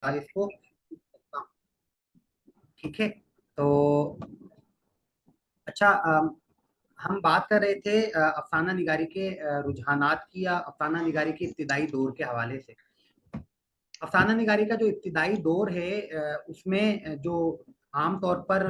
इसको, ठीक है। तो अच्छा, हम बात कर रहे थे अफसाना निगारी के रुझानात की, या अफसाना निगारी के इब्तिदाई दौर के हवाले से। अफसाना निगारी का जो इब्तिदाई दौर है, उसमें जो आमतौर पर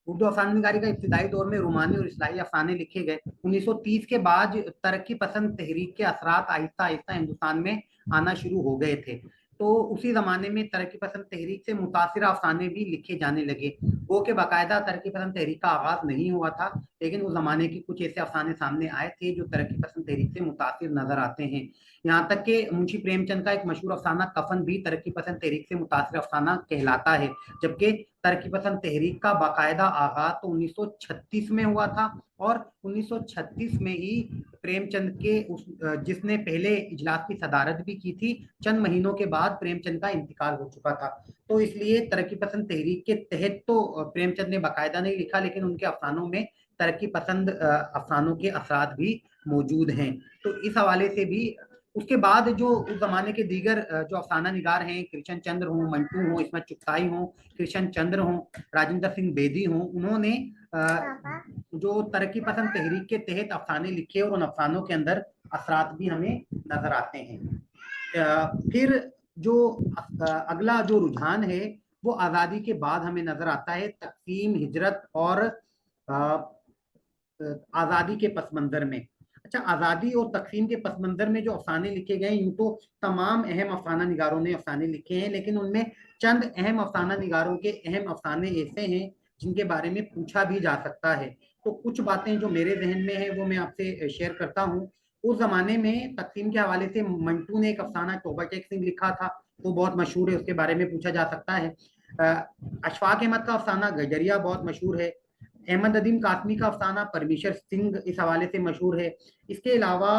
उर्दू अफसाना निगारी का इब्तिदाई दौर में रूमानी और इस्लाही अफसाने लिखे गए। 1930 के बाद तरक्की पसंद तहरीक के असरात आहिस्ता आहिस्ता हिंदुस्तान में आना शुरू हो गए थे। तो उसी जमाने में तरक्की पसंद तहरीक से मुतासिर अफसाने भी लिखे जाने लगे। वो के बाकायदा तरक्की पसंद तहरीक का आगाज नहीं हुआ था, लेकिन उस जमाने के कुछ ऐसे अफसाने सामने आए थे जो तरक्की पसंद तहरीक से मुतासिर नजर आते हैं। यहाँ तक कि मुंशी प्रेमचंद का एक मशहूर अफसाना कफन भी तरक्की पसंद तहरीक से मुतासिर अफसाना कहलाता है, जबकि तरक्की पसंद तहरीक का बाकायदा आगाज तो 1936 में हुआ था, और 1936 में ही प्रेमचंद के जिसने पहले इजलास की सदारत भी की थी, चंद महीनों के बाद प्रेमचंद का इंतकाल हो चुका था। तो इसलिए तरक्की पसंद तहरीक के तहत तो प्रेमचंद ने बाकायदा नहीं लिखा, लेकिन उनके अफसानों में तरक्की पसंद अफसानों के असरात भी मौजूद हैं। तो इस हवाले से भी उसके बाद जो उस जमाने के दीगर जो अफसाना निगार हैं, कृष्ण चंद्र हों, मंटू हों, इसमें चुगताई हों, कृष्ण चंद्र हों, राजेंद्र सिंह बेदी हों, उन्होंने जो तरक्की पसंद तहरीक के तहत अफसाने लिखे, और उन अफसानों के अंदर असरात भी हमें नजर आते हैं। फिर जो अगला जो रुझान है वो आज़ादी के बाद हमें नजर आता है, तकसीम, हिजरत और आज़ादी के पस मंजर में। अच्छा, आज़ादी और तकसीम के पस मंजर में जो अफसाने लिखे गए, यूं तो तमाम अहम अफसाना निगारों ने अफसाने लिखे हैं, लेकिन उनमें चंद अहम अफसाना निगारों के अहम अफसाने ऐसे हैं जिनके बारे में पूछा भी जा सकता है। तो कुछ बातें जो मेरे जहन में है वो मैं आपसे शेयर करता हूँ। उस जमाने में तकसीम के हवाले से मंटू ने एक अफसाना तौबा टेक सिंह लिखा था, वो बहुत मशहूर है, उसके बारे में पूछा जा सकता है। अशफाक अहमद का अफसाना गजरिया बहुत मशहूर है। अहमद नदीम कासमी का अफसाना परमेश्वर सिंह इस हवाले से मशहूर है। इसके अलावा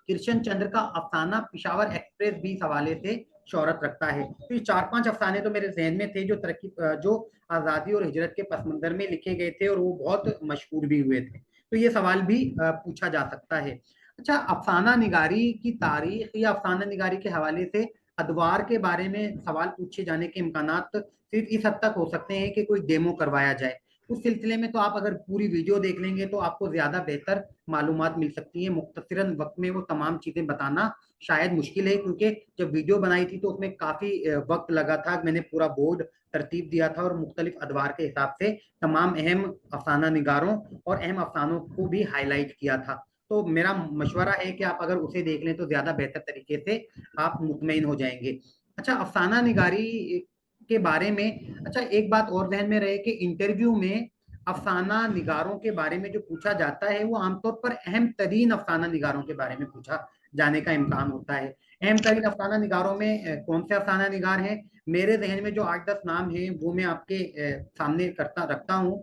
कृष्ण चंद्र का अफसाना पिशावर एक्सप्रेस भी इस हवाले से शोहरत रखता है। तो ये 4-5 अफसाने तो मेरे जहन में थे जो आज़ादी और हिजरत के पस मंजर में लिखे गए थे, और वो बहुत मशहूर भी हुए थे। तो ये सवाल भी पूछा जा सकता है। अच्छा, अफसाना निगारी की तारीख या अफसाना निगारी के हवाले से अदवार के बारे में सवाल पूछे जाने के इम्कानात सिर्फ इस हद तक हो सकते हैं कि कोई डेमो करवाया जाए। उस सिलसिले में तो आप अगर पूरी वीडियो देख लेंगे तो आपको ज्यादा बेहतर मालूमात मिल सकती है। मुख्तसरन वक्त में वो तमाम चीजें बताना शायद मुश्किल है, क्योंकि जब वीडियो बनाई थी तो उसमें काफी वक्त लगा था। मैंने पूरा बोर्ड तरतीब दिया था और मुख्तलिफ अदवार के हिसाब से तमाम अहम अफसाना निगारों और अहम अफसानों को भी हाईलाइट किया था। तो मेरा मशवरा है कि आप अगर उसे देख लें तो ज्यादा बेहतर तरीके से आप मुतमईन हो जाएंगे। अच्छा, अफसाना निगारी के बारे में अच्छा एक बात और ध्यान में रहे कि इंटरव्यू में अफसाना निगारों के बारे में जो पूछा जाता है वो आमतौर पर अहम तरीन अफसाना निगारों के बारे में पूछा जाने का इम्कान होता है। अहम तरीन अफसाना निगारों में कौन से अफसाना निगार हैं? मेरे जहन में जो 8-10 नाम हैं वो मैं आपके सामने रखता हूँ।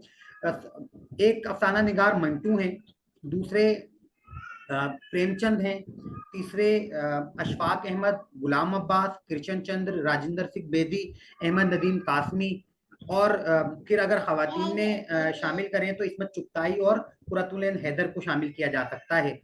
एक अफसाना निगार मंटू हैं, दूसरे प्रेमचंद हैं, तीसरे अशफाक अहमद, गुलाम अब्बास, कृष्ण चंद्र, राजेंद्र सिंह बेदी, अहमद नदीम कासमी, और फिर अगर खवातीन में शामिल करें तो इसमें चुगताई और कुरतुल हैदर को शामिल किया जा सकता है।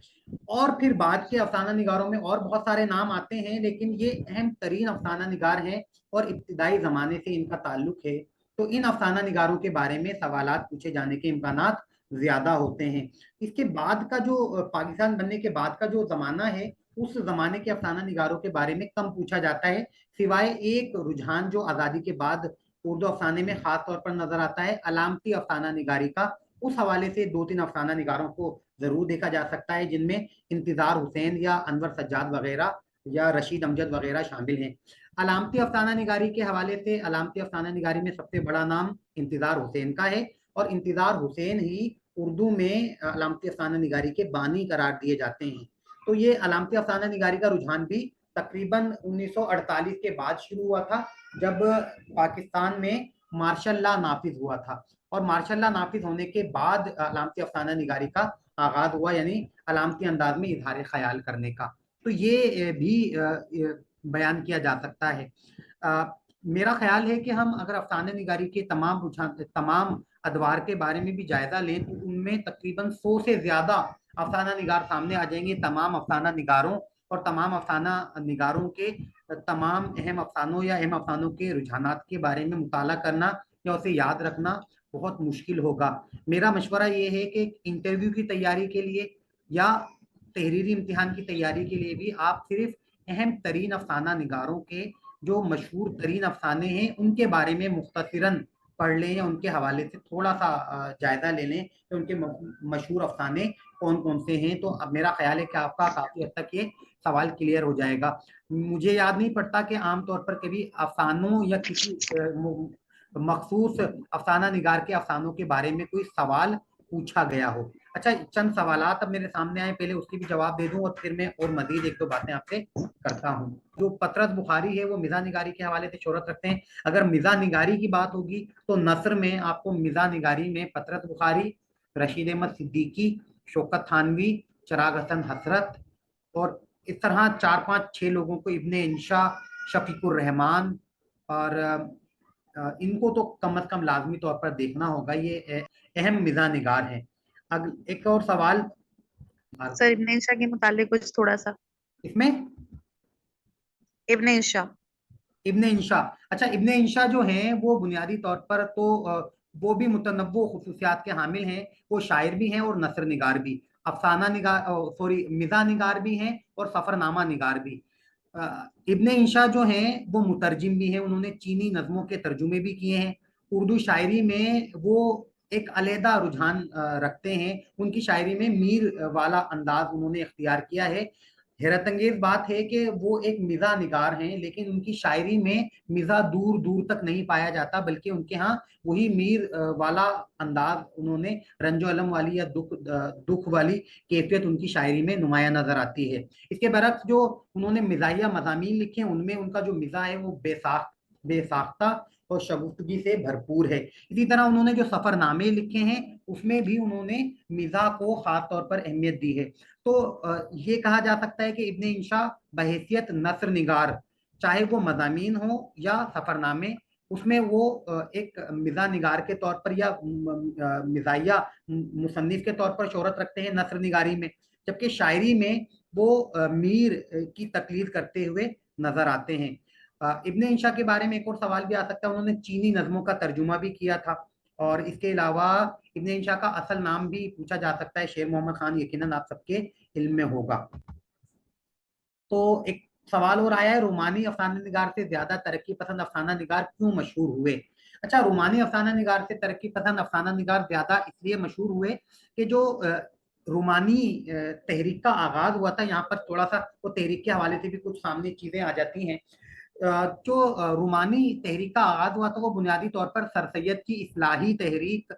और फिर बाद के अफसाना निगारों में और बहुत सारे नाम आते हैं, लेकिन ये अहम तरीन अफसाना निगार हैं और इब्तिदाई जमाने से इनका ताल्लुक है। तो इन अफसाना निगारों के बारे में सवालात पूछे जाने के इम्कानात ज्यादा होते हैं। इसके बाद का जो पाकिस्तान बनने के बाद का जो जमाना है, उस जमाने के अफसाना निगारों के बारे में कम पूछा जाता है, सिवाय एक रुझान जो आज़ादी के बाद उर्दू अफसाने में खास तौर पर नजर आता है, अलामती अफसाना निगारी का। उस हवाले से 2-3 अफसाना निगारों को जरूर देखा जा सकता है, जिनमें इंतजार हुसैन या अनवर सज्जाद वगैरह या रशीद अमजद वगैरह शामिल हैं। अलामती अफसाना निगारी के हवाले से अलामती अफसाना निगारी में सबसे बड़ा नाम इंतजार हुसैन का है, और इंतजार हुसैन ही उर्दू में अलामती अफसाना निगारी के बानी करार दिए जाते हैं। तो ये अलामती अफसाना निगारी का रुझान भी तकरीबन 1948 के बाद शुरू हुआ था, जब पाकिस्तान में मार्शल लॉ नाफिज हुआ था, और मार्शल लॉ नाफिज होने के बाद अलामती अफसाना निगारी का आगाज हुआ, यानी अलामती अंदाज में इजहार ख्याल करने का। तो ये भी बयान किया जा सकता है। मेरा ख्याल है कि हम अगर अफसाने निगारी के तमाम अदवार के बारे में भी जायजा लें तो उनमें तकरीबन 100 से ज्यादा अफसाना निगार सामने आ जाएंगे, तमाम अफसाना निगारों और तमाम अफसाना निगारों के तमाम अहम अफसानों या अहम अफसानों के रुझानात के बारे में मुताला करना या उसे याद रखना बहुत मुश्किल होगा। मेरा मशवरा ये है कि इंटरव्यू की तैयारी के लिए या तहरीरी इम्तिहान की तैयारी के लिए भी आप सिर्फ अहम तरीन अफसाना निगारों के जो मशहूर तरीन अफसाने हैं उनके बारे में मुख्तसरन पढ़ लें या उनके हवाले से थोड़ा सा जायजा ले लें कि उनके मशहूर अफसाने कौन कौन से हैं। तो अब मेरा ख्याल है कि आपका काफी हद तक ये सवाल क्लियर हो जाएगा। मुझे याद नहीं पड़ता कि आमतौर पर कभी अफसानों या किसी मखसूस अफसाना निगार के अफसानों के बारे में कोई सवाल पूछा गया हो। अच्छा, चंद सवालात अब मेरे सामने आए, पहले उसकी भी जवाब दे दूं और फिर मैं और मजीद एक दो बातें आपसे करता हूं। जो पतरस बुखारी है वो मिज़ा निगारी के हवाले से शोहरत रखते हैं। अगर मिज़ा निगारी की बात होगी तो नसर में आपको मिज़ा निगारी में पतरस बुखारी, रशीद अहमद सिद्दीकी, शौकत थानवी, चिराग हसन हसरत और इस तरह 4 5 6 लोगों को, इब्ने इंशा, शफीकुर रहमान और इनको तो कम अज कम लाजमी तौर पर देखना होगा। ये अहम मिज़ा निगार है। एक और सवाल सर इब्ने इंशा के मुतालिक कुछ थोड़ा सा। इसमें इब्ने इंशा इब्ने इंशा, अच्छा इब्ने इंशा जो हैं वो बुनियादी तौर पर तो वो भी मुतनव्वो खुसूसियात के हामिल हैं। वो शायर भी हैं और नसर निगार भी, अफसाना निगार सॉरी मिज़ा निगार भी हैं और सफरनामा निगार भी। इब्ने इंशा जो हैं वो मुतरजिम भी हैं, उन्होंने चीनी नज़मों के तर्जुमे भी किए हैं। उर्दू शायरी में वो एक अलहदा रुझान रखते हैं, उनकी शायरी में मीर वाला अंदाज उन्होंने इख्तियार किया है। हैरत अंगेज बात है कि वो एक मिज़ा निगार हैं, लेकिन उनकी शायरी में मिज़ा दूर दूर तक नहीं पाया जाता, बल्कि उनके यहाँ वही मीर वाला अंदाज, उन्होंने रंजो अलम वाली या दुख वाली कैफियत उनकी शायरी में नुमाया नजर आती है। इसके बरक्स जो उन्होंने मिजाहिया मज़ामीन लिखे हैं उनमें उनका जो मिज़ा है वो बेसाख्ता और शगुफ्तगी से भरपूर है। इसी तरह उन्होंने जो सफरनामे लिखे हैं उसमें भी उन्होंने मिज़ा को खास तौर पर अहमियत दी है। तो ये कहा जा सकता है कि इब्ने इंशा बहैसियत नसर निगार, चाहे वो मज़ामीन हो या सफरनामे, उसमें वो एक मिज़ा निगार के तौर पर या मिज़ाहिया मुसन्निफ के तौर पर शोहरत रखते हैं नसर निगारी में, जबकि शायरी में वो मीर की तकलीद करते हुए नजर आते हैं। इब्ने इंशा के बारे में एक और सवाल भी आ सकता है, उन्होंने चीनी नज़मों का तर्जुमा भी किया था। और इसके अलावा इब्ने इंशा का असल नाम भी पूछा जा सकता है, शेर मोहम्मद खान, यकीनन आप सबके इल्म में होगा। तो एक सवाल और आया है, रोमानी अफसाना निगार से ज्यादा तरक्की पसंद अफसाना निगार क्यों मशहूर हुए? अच्छा, रोमानी अफसाना निगार से तरक्की पसंद अफसाना निगार ज्यादा इसलिए मशहूर हुए कि जो रोमानी तहरीक का आगाज हुआ था, यहाँ पर थोड़ा सा वो तहरीक के हवाले से भी कुछ सामने चीजें आ जाती हैं। जो रोमानी तहरीक का आगाज हुआ था वो बुनियादी तौर पर सर सैयद की इस्लाही तहरीक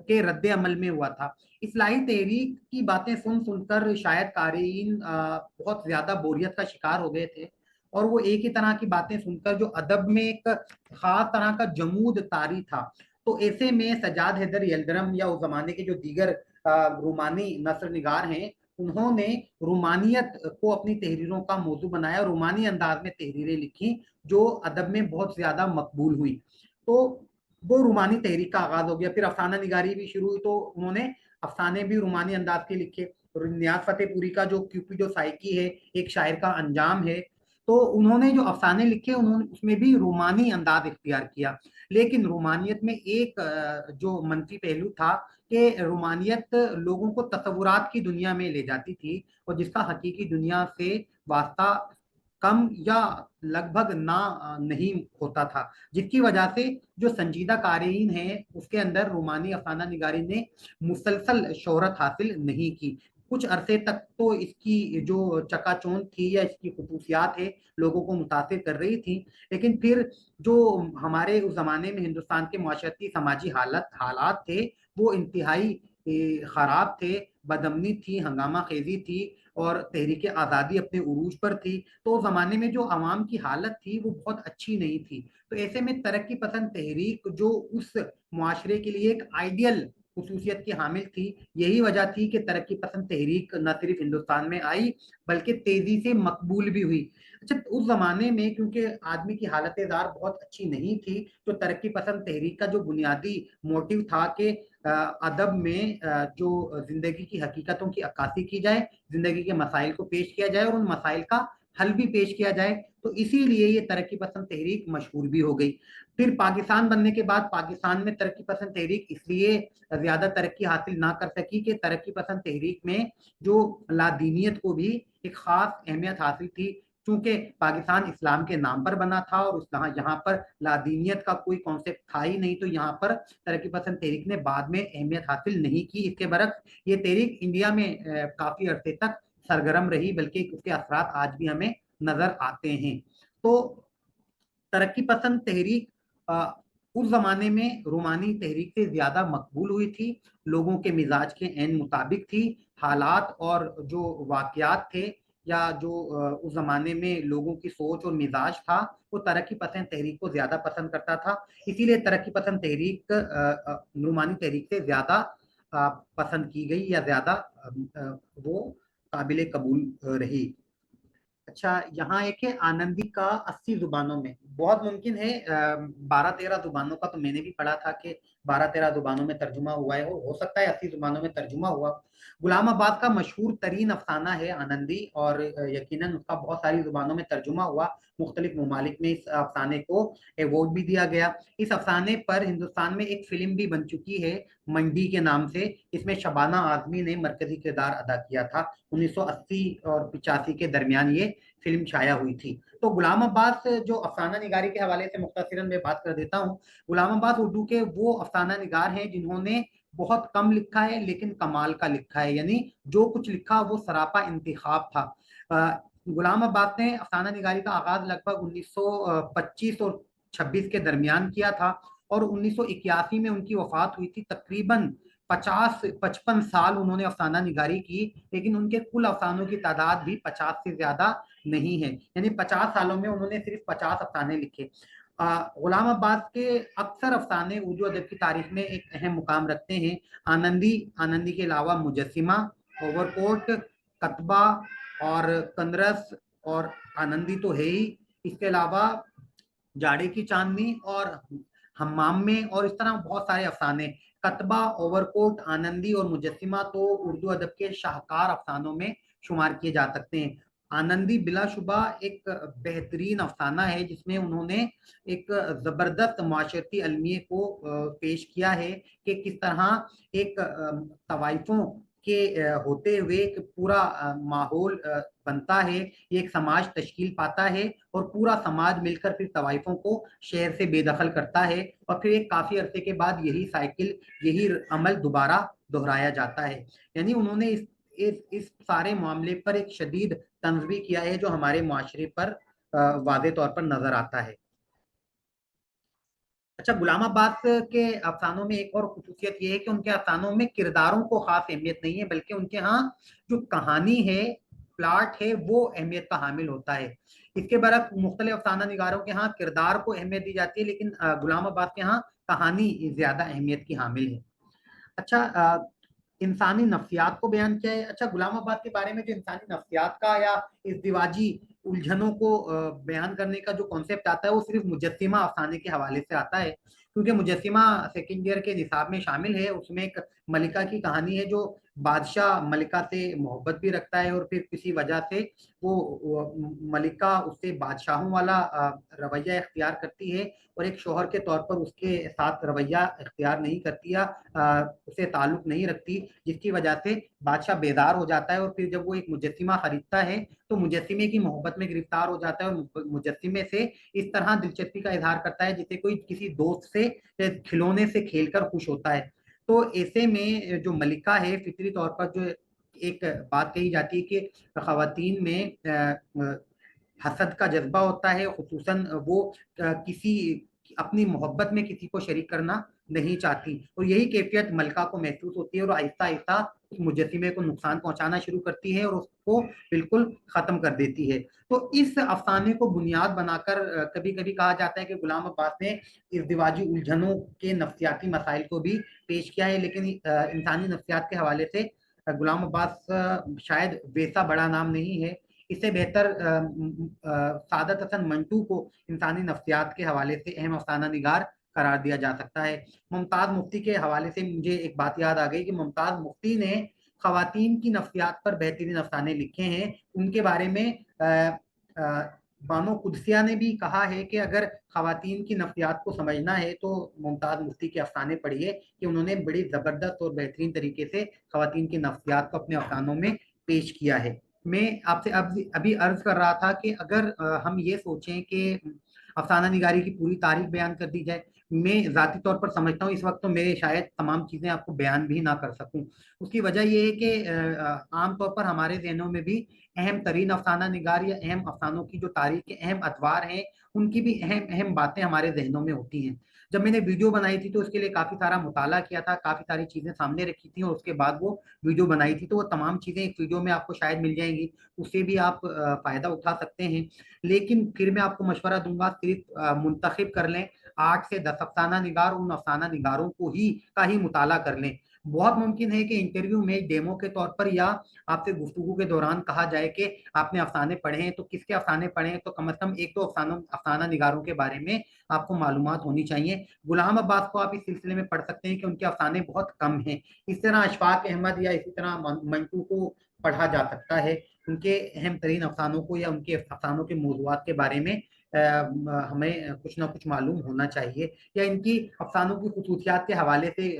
के रद्द अमल में हुआ था। इस्लाही तहरीक की बातें सुन सुनकर शायद कारीन बहुत ज्यादा बोरियत का शिकार हो गए थे और वो एक ही तरह की बातें सुनकर जो अदब में एक खास तरह का जमूद तारी था, तो ऐसे में सजाद हैदर यलदरम या उस जमाने के जो दीगर रोमानी नसर निगार हैं उन्होंने रोमानियत को अपनी तहरीरों का मौजू बनाया, रोमानी अंदाज में तहरीरें लिखी जो अदब में बहुत ज्यादा मकबूल हुई। तो वो रूमानी तहरीक का आगाज हो गया। फिर अफसाना निगारी भी शुरू हुई, तो उन्होंने अफसाने भी रूमानी अंदाज के लिखे। नियाज फतेहपुरी का जो क्यूपिडो साइकी है, एक शायर का अंजाम है, तो उन्होंने जो अफसाने लिखे उन्होंने उसमें भी रोमानी अंदाज इख्तियार किया। लेकिन रोमानियत में एक जो मनफी पहलू था कि रोमानियत लोगों को तसव्वुरात की दुनिया में ले जाती थी और जिसका हकीकी दुनिया से वास्ता कम या लगभग ना नहीं होता था, जिसकी वजह से जो संजीदा कारीन हैं उसके अंदर रोमानी अफसाना निगारी ने मुसलसल शोहरत हासिल नहीं की। कुछ अरसे तक तो इसकी जो चकाचौंध थी या इसकी खसूसियात है लोगों को मुतासिर कर रही थी, लेकिन फिर जो हमारे उस जमाने में हिंदुस्तान के माशरती समाजी हालात थे वो इंतहाई खराब थे, बदमनी थी, हंगामा खेजी थी और तहरीक आज़ादी अपने उरूज पर थी। तो उस जमाने में जो अवाम की हालत थी वो बहुत अच्छी नहीं थी। तो ऐसे में तरक्की पसंद तहरीक जो उस मुआशरे के लिए एक आइडियल खसूसियत की हामिल थी, यही वजह थी कि तरक्की पसंद तहरीक न सिर्फ हिंदुस्तान में आई बल्कि तेजी से मकबूल भी हुई। अच्छा, उस जमाने में क्योंकि आदमी की हालत जार बहुत अच्छी नहीं थी, तो तरक्की पसंद तहरीक का जो बुनियादी मोटिव था कि अदब में जो जिंदगी की हकीकतों की अक्कासी की जाए, जिंदगी के मसाइल को पेश किया जाए और उन मसाइल का हल भी पेश किया जाए। तो इसीलिए ये तरक्की पसंद तहरीक मशहूर भी हो गई। फिर पाकिस्तान बनने के बाद पाकिस्तान में तरक्की पसंद तहरीक इसलिए ज्यादा तरक्की हासिल ना कर सकी कि तरक्की पसंद तहरीक में जो लादीनियत को भी एक खास अहमियत हासिल थी। चूंकि पाकिस्तान इस्लाम के नाम पर बना था और यहाँ पर लादीनियत का कोई कॉन्सेप्ट था ही नहीं, तो यहाँ पर तरक्की पसंद तहरीक ने बाद में अहमियत हासिल नहीं की। इसके बरक्स ये तहरीक इंडिया में काफी अरसे तक सरगर्म रही, बल्कि उसके असरात आज भी हमें नजर आते हैं। तो तरक्की पसंद तहरीक उस जमाने में रोमानी तहरीक से ज्यादा मकबूल हुई थी, लोगों के मिजाज के ऐन मुताबिक थी। हालात और जो वाकयात थे या जो उस जमाने में लोगों की सोच और मिजाज था, वो तरक्की पसंद तहरीक को ज्यादा पसंद करता था। इसीलिए तरक्की पसंद तहरीक रोमानी तहरीक से ज्यादा पसंद की गई या ज्यादा वो काबिल कबूल रही। अच्छा, यहाँ एक है आनंदी का 80 जुबानों में। बहुत मुमकिन है 12-13 जुबानों का तो मैंने भी पढ़ा था कि 12-13 जुबानों में तर्जुमा हुआ है, हो सकता है 80 जुबानों में तर्जुमा हुआ। गुलाम आबाद का मशहूर तरीन अफसाना है आनंदी, और यकीनन उसका बहुत सारी जुबानों में तर्जुमा हुआ। मुख्तलिफ ममालिक में इस अफसाने को अवार्ड भी दिया गया। इस अफसाने पर हिंदुस्तान में एक फिल्म भी बन चुकी है मंडी के नाम से। इसमें शबाना आजमी ने मरकजी किरदार अदा किया था। 1980 और 85 के दरमियान ये फिल्म छाया हुई थी। तो गुलाम अब्बास जो अफसाना निगारी के हवाले से मुख्तसरन मैं बात कर देता हूँ। गुलाम अब्बास उर्दू के वो अफसाना निगार हैं जिन्होंने बहुत कम लिखा है लेकिन कमाल का लिखा है, यानी जो कुछ लिखा वो सरापा इंतखाब था। गुलाम अब्बास ने अफसाना निगारी का आगाज लगभग 1925 और 26 के दरमियान किया था, और 1981 में उनकी वफात हुई थी। तकरीबन 50-55 साल उन्होंने अफसाना निगारी की, लेकिन उनके कुल अफसानों की तादाद भी 50 से ज्यादा नहीं है, यानी 50 सालों में उन्होंने सिर्फ 50 अफसाने लिखे। गुलाम अब्बास के अक्सर अफसाने उर्दू अदब की तारीख में एक अहम मुकाम रखते हैं। आनंदी के अलावा मुजस्सिमा, ओवरकोट, कतबा और कंदरस और आनंदी तो है ही, इसके अलावा जाड़े की चांदनी और हम्माम में, और इस तरह बहुत सारे अफसाने। कतबा, ओवरकोट, आनंदी और मुजस्सिमा तो उर्दू अदब के शाहकार अफसानों में शुमार किए जा सकते हैं। आनंदी बिलाशुबा एक बेहतरीन अफसाना है जिसमें उन्होंने एक जबरदस्त माशरती अलमिये को पेश किया है कि किस तरह एक तवाइफों के होते हुए एक पूरा माहौल बनता है, ये एक समाज तश्कील पाता है और पूरा समाज मिलकर फिर तवाइफों को शहर से बेदखल करता है, और फिर एक काफी अरसे के बाद यही साइकिल, यही अमल दोबारा दोहराया जाता है। यानी उन्होंने इस सारे मामले पर एक शदीद तंज भी किया है जो हमारे मुआशरे पर वाज़े तौर पर नजर आता है। अच्छा, गुलाम अब्बास के अफसानों में एक और खूसियत ये है कि उनके अफसानों में किरदारों को खास अहमियत नहीं है, बल्कि उनके यहाँ जो कहानी है, प्लाट है, वो अहमियत का हामिल होता है। इसके बरक्स मुख्तलिफ अफसाना निगारों के यहाँ किरदार को अहमियत दी जाती है, लेकिन गुलाम अब्बास के यहाँ कहानी ज्यादा अहमियत की हामिल है। अच्छा, इंसानी नफ्सियात को बयान किया है। अच्छा, गुलाम अब्बास के बारे में जो इंसानी नफ्सियात का या इज़दिवाजी उलझनों को बयान करने का जो कॉन्सेप्ट आता है वो सिर्फ मुजस्सिमा अफसाने के हवाले से आता है, क्योंकि मुजस्सिमा सेकंड ईयर के निसाब में शामिल है। उसमें एक मलिका की कहानी है जो बादशाह मलिका से मोहब्बत भी रखता है, और फिर किसी वजह से वो मलिका उससे बादशाहों वाला रवैया इख्तियार करती है, और एक शोहर के तौर पर उसके साथ रवैया इख्तियार नहीं करती या उससे ताल्लुक नहीं रखती, जिसकी वजह से बादशाह बेदार हो जाता है। और फिर जब वो एक मुजस्सिमा खरीदता है तो मुजस्सिमे की मोहब्बत में गिरफ्तार हो जाता है, और मुजस्सिमे से इस तरह दिलचस्पी का इजहार करता है जैसे कोई किसी दोस्त से खिलौने से खेलकर खुश होता है। तो ऐसे में जो मलिका है, फितरी तौर पर जो एक बात कही जाती है कि खवातीन में हसद का जज्बा होता है, खुसूसन वो किसी अपनी मोहब्बत में किसी को शरीक करना नहीं चाहती, और यही कैफियत मलका को महसूस होती है और आहिस्ता आहिस्ता उस मुजस्सिमे को नुकसान पहुंचाना शुरू करती है और उसको बिल्कुल खत्म कर देती है। तो इस अफसाने को बुनियाद बनाकर कभी कभी कहा जाता है कि गुलाम अब्बास ने इज़दिवाजी उलझनों के नफ्सियाती मसाइल को भी पेश किया है, लेकिन इंसानी नफ्सियात के हवाले से गुलाम अब्बास शायद वैसा बड़ा नाम नहीं है। इससे बेहतर सादत हसन मंटू को इंसानी नफ्सियात के हवाले से अहम अफसाना निगार قرار دیا جا سکتا ہے۔ ممتاز مفتی کے حوالے سے مجھے ایک بات یاد آ گئی کہ ممتاز مفتی نے خواتین کی نفسیات پر بہترین افسانے لکھے ہیں۔ ان کے بارے میں بانو قدسیہ نے بھی کہا ہے کہ اگر خواتین کی نفسیات کو سمجھنا ہے تو ممتاز مفتی کے افسانے پڑھیے، کہ انہوں نے بڑی زبردست اور بہترین طریقے سے خواتین کی نفسیات کو اپنے افسانوں میں پیش کیا ہے۔ میں آپ سے ابھی عرض کر رہا تھا کہ اگر ہم یہ سوچیں کہ افسانہ نگاری کی پوری تاریخ بیان کر دی جائے، میں ذاتی طور پر سمجھتا ہوں اس وقت تو میرے شاید تمام چیزیں آپ کو بیان بھی نہ کر سکوں۔ اس کی وجہ یہ ہے کہ عام طور پر ہمارے ذہنوں میں بھی اہم ترین افسانہ نگار یا اہم افسانوں کی جو تاریخ کے اہم ادوار ہیں ان کی بھی اہم باتیں ہمارے ذہنوں میں ہوتی ہیں۔ جب میں نے ویڈیو بنائی تھی تو اس کے لیے کافی سارا مطالعہ کیا تھا، کافی ساری چیزیں سامنے رکھی تھیں، اور اس کے بعد وہ ویڈیو بنائی تھی، تو وہ تمام چیزیں ایک ویڈیو میں آپ کو شاید مل جائیں گی، اس سے بھی آپ فائدہ اٹھا سکتے ہیں۔ لیکن پھر میں آپ کو مشورہ دوں گا صرف منتخب کر لیں 8 سے 10 افسانہ نگار، ان افسانہ نگاروں کا ہی مطالعہ کر لیں۔ بہت ممکن ہے کہ انٹرویو میں ڈیمو کے طور پر یا آپ سے گفتگو کے دوران کہا جائے کہ آپ نے افسانے پڑھے ہیں، تو کس کے افسانے پڑھے ہیں، تو کم از کم ایک دو افسانہ نگاروں کے بارے میں آپ کو معلومات ہونی چاہیے۔ غلام عباس کو آپ اس سلسلے میں پڑھ سکتے ہیں کہ ان کے افسانے بہت کم ہیں۔ اس طرح اشفاق احمد یا اسی طرح منٹو کو پڑھا جا سکتا ہے۔ ان کے اہم ترین افسانوں کو یا ان کے افسانوں کے موضوعات کے بارے میں ہمیں کچھ نہ کچھ معلوم ہونا چاہیے، یا ان کی افسانوں کی خصوصیات کے حوالے سے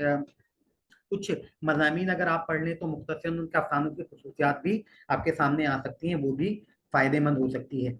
کچھ مضامین اگر آپ پڑھ لیں تو مختصراً ان کے افسانوں کی خصوصیات بھی آپ کے سامنے آ سکتی ہیں، وہ بھی فائدے مند ہو سکتی ہے۔